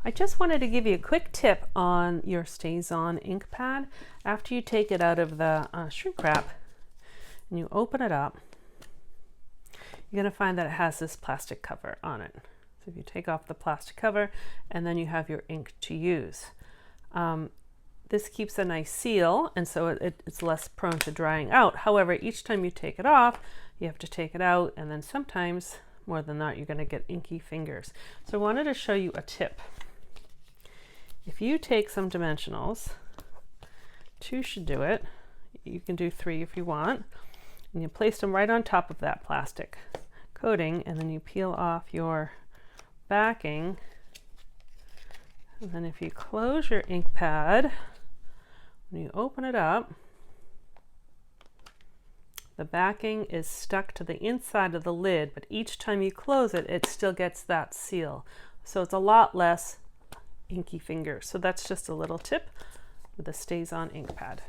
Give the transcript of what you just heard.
I just wanted to give you a quick tip on your Staz ink pad. After you take it out of the shrink wrap and you open it up, you're going to find that it has this plastic cover on it. So if you take off the plastic cover, and then you have your ink to use. This keeps a nice seal, and so it's less prone to drying out. However, each time you take it off, you have to take it out, and then sometimes, more than that, you're going to get inky fingers. So I wanted to show you a tip. If you take some dimensionals, 2 should do it. You can do 3 if you want. And you place them right on top of that plastic coating, and then you peel off your backing. And then if you close your ink pad, when you open it up, the backing is stuck to the inside of the lid, but each time you close it, it still gets that seal. So it's a lot less inky fingers. So that's just a little tip with a Staz ink pad.